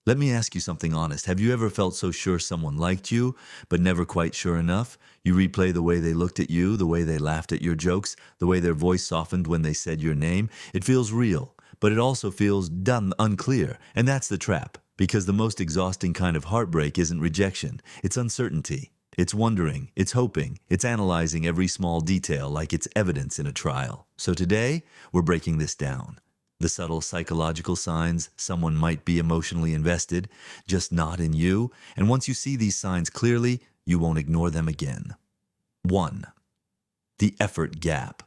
Let me ask you something honest. Have you ever felt so sure someone liked you, but never quite sure enough? You replay the way they looked at you, the way they laughed at your jokes, the way their voice softened when they said your name. It feels real, but it also feels done unclear. And that's the trap, because the most exhausting kind of heartbreak isn't rejection, it's uncertainty. It's wondering, it's hoping, it's analyzing every small detail like it's evidence in a trial. So today, we're breaking this down. The subtle psychological signs someone might be emotionally invested, just not in you. And once you see these signs clearly, you won't ignore them again. 1. The effort gap.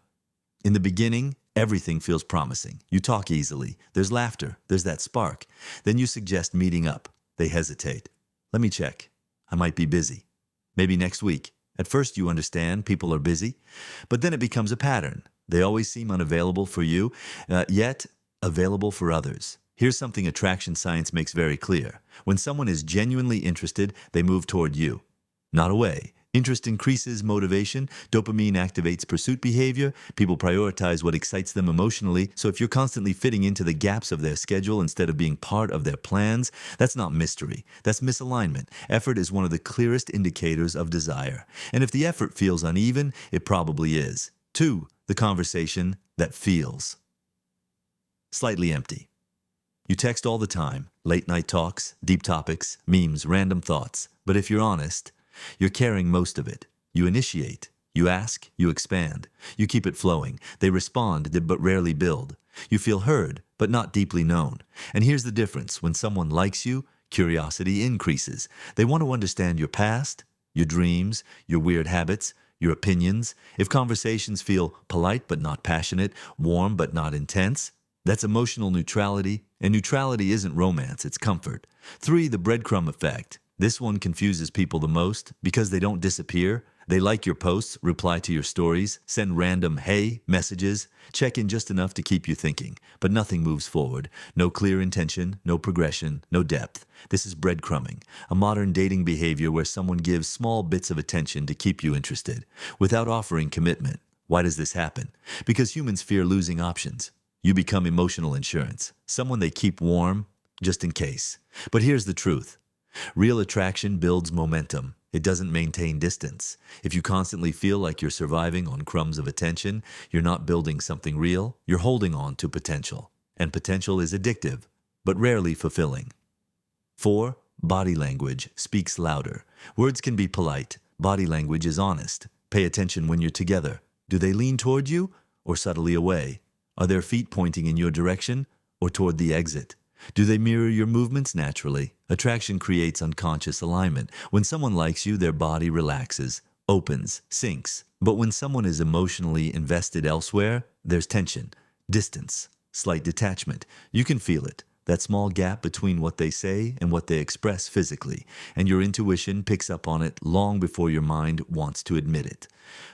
In the beginning, everything feels promising. You talk easily. There's laughter. There's that spark. Then you suggest meeting up. They hesitate. Let me check. I might be busy. Maybe next week. At first you understand people are busy, but then it becomes a pattern. They always seem unavailable for you, yet available for others. Here's something attraction science makes very clear. When someone is genuinely interested, they move toward you, not away. Interest increases motivation, dopamine activates pursuit behavior, people prioritize what excites them emotionally, so if you're constantly fitting into the gaps of their schedule instead of being part of their plans, that's not mystery, that's misalignment. Effort is one of the clearest indicators of desire. And if the effort feels uneven, it probably is. 2. The conversation that feels slightly empty. You text all the time, late night talks, deep topics, memes, random thoughts. But if you're honest, you're carrying most of it. You initiate, you ask, you expand. You keep it flowing. They respond, but rarely build. You feel heard, but not deeply known. And here's the difference. When someone likes you, curiosity increases. They want to understand your past, your dreams, your weird habits, your opinions. If conversations feel polite but not passionate, warm but not intense, that's emotional neutrality, and neutrality isn't romance, it's comfort. 3. The breadcrumb effect. This one confuses people the most because they don't disappear. They like your posts, reply to your stories, send random hey messages, check in just enough to keep you thinking, but nothing moves forward. No clear intention, no progression, no depth. This is breadcrumbing, a modern dating behavior where someone gives small bits of attention to keep you interested, without offering commitment. Why does this happen? Because humans fear losing options. You become emotional insurance, someone they keep warm, just in case. But here's the truth. Real attraction builds momentum. It doesn't maintain distance. If you constantly feel like you're surviving on crumbs of attention, you're not building something real, you're holding on to potential. And potential is addictive, but rarely fulfilling. 4. Body language speaks louder. Words can be polite. Body language is honest. Pay attention when you're together. Do they lean toward you or subtly away? Are their feet pointing in your direction or toward the exit? Do they mirror your movements naturally? Attraction creates unconscious alignment. When someone likes you, their body relaxes, opens, sinks. But when someone is emotionally invested elsewhere, there's tension, distance, slight detachment. You can feel it, that small gap between what they say and what they express physically, and your intuition picks up on it long before your mind wants to admit it.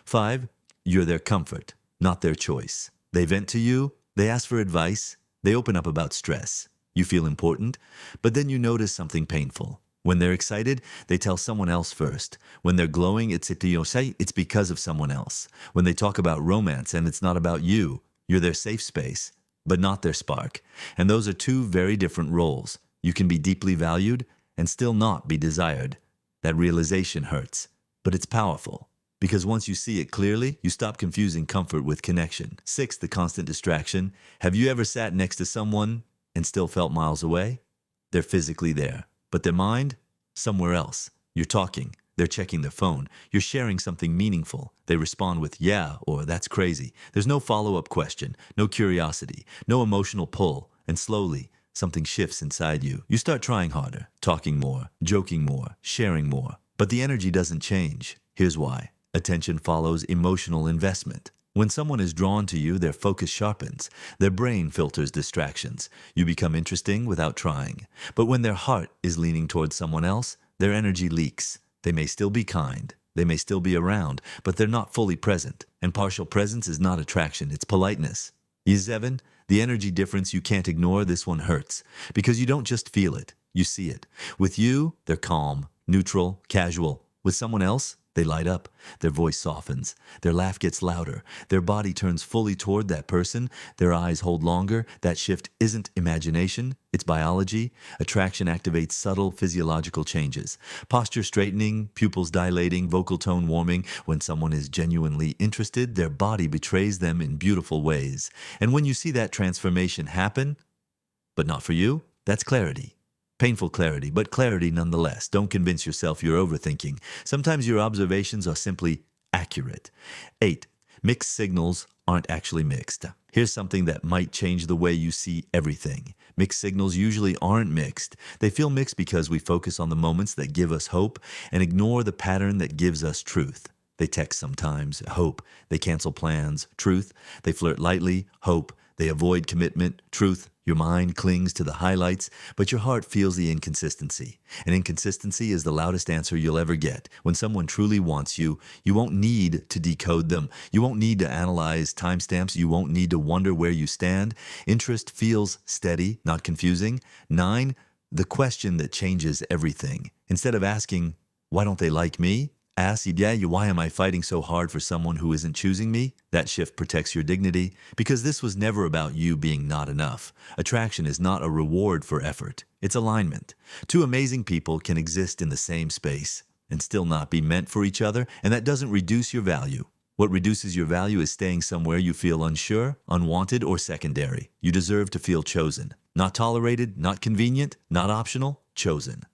5. You're their comfort, not their choice. They vent to you, they ask for advice, they open up about stress. You feel important, but then you notice something painful. When they're excited, they tell someone else first. When they're glowing, it's because of someone else. When they talk about romance and it's not about you, you're their safe space, but not their spark. And those are two very different roles. You can be deeply valued and still not be desired. That realization hurts, but it's powerful. Because once you see it clearly, you stop confusing comfort with connection. 6. The constant distraction. Have you ever sat next to someone and still felt miles away? They're physically there, but their mind? Somewhere else. You're talking. They're checking their phone. You're sharing something meaningful. They respond with, yeah, or that's crazy. There's no follow-up question, no curiosity, no emotional pull. And slowly, something shifts inside you. You start trying harder, talking more, joking more, sharing more. But the energy doesn't change. Here's why. Attention follows emotional investment. When someone is drawn to you, their focus sharpens. Their brain filters distractions. You become interesting without trying. But when their heart is leaning towards someone else, their energy leaks. They may still be kind. They may still be around, but they're not fully present. And partial presence is not attraction, it's politeness. 7. The energy difference you can't ignore. This one hurts. Because you don't just feel it, you see it. With you, they're calm, neutral, casual. With someone else, They light up, their voice softens, their laugh gets louder, their body turns fully toward that person, their eyes hold longer. That shift isn't imagination, it's biology. Attraction activates subtle physiological changes. Posture straightening, pupils dilating, vocal tone warming. When someone is genuinely interested, their body betrays them in beautiful ways. And when you see that transformation happen, but not for you, that's clarity. Painful clarity, but clarity nonetheless. Don't convince yourself you're overthinking. Sometimes your observations are simply accurate. 8. Mixed signals aren't actually mixed. Here's something that might change the way you see everything. Mixed signals usually aren't mixed. They feel mixed because we focus on the moments that give us hope and ignore the pattern that gives us truth. They text sometimes, hope. They cancel plans, truth. They flirt lightly, hope. They avoid commitment, truth. Your mind clings to the highlights, but your heart feels the inconsistency. And inconsistency is the loudest answer you'll ever get. When someone truly wants you, you won't need to decode them. You won't need to analyze timestamps. You won't need to wonder where you stand. Interest feels steady, not confusing. 9, the question that changes everything. Instead of asking, why don't they like me? Ask, why am I fighting so hard for someone who isn't choosing me? That shift protects your dignity, because this was never about you being not enough. Attraction is not a reward for effort. It's alignment. Two amazing people can exist in the same space and still not be meant for each other, and that doesn't reduce your value. What reduces your value is staying somewhere you feel unsure, unwanted, or secondary. You deserve to feel chosen. Not tolerated, not convenient, not optional, chosen.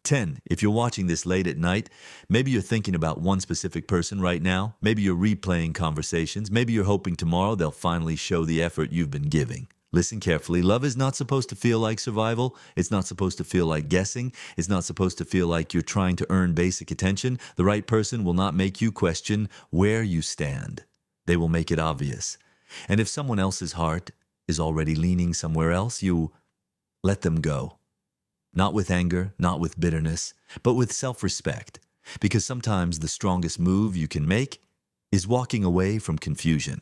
10. If you're watching this late at night, maybe you're thinking about one specific person right now. Maybe you're replaying conversations. Maybe you're hoping tomorrow they'll finally show the effort you've been giving. Listen carefully. Love is not supposed to feel like survival. It's not supposed to feel like guessing. It's not supposed to feel like you're trying to earn basic attention. The right person will not make you question where you stand. They will make it obvious. And if someone else's heart is already leaning somewhere else, you let them go. Not with anger, not with bitterness, but with self-respect. Because sometimes the strongest move you can make is walking away from confusion.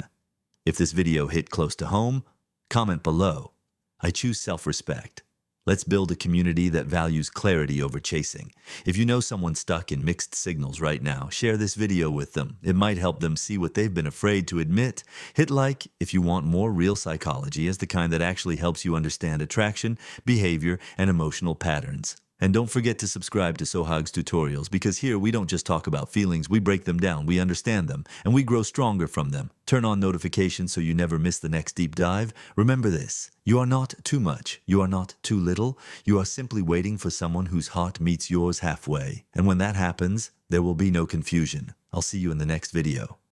If this video hit close to home, comment below. I choose self-respect. Let's build a community that values clarity over chasing. If you know someone stuck in mixed signals right now, share this video with them. It might help them see what they've been afraid to admit. Hit like if you want more real psychology as the kind that actually helps you understand attraction, behavior, and emotional patterns. And don't forget to subscribe to SOHAG'S tutorials, because here we don't just talk about feelings, we break them down, we understand them, and we grow stronger from them. Turn on notifications so you never miss the next deep dive. Remember this, you are not too much, you are not too little, you are simply waiting for someone whose heart meets yours halfway. And when that happens, there will be no confusion. I'll see you in the next video.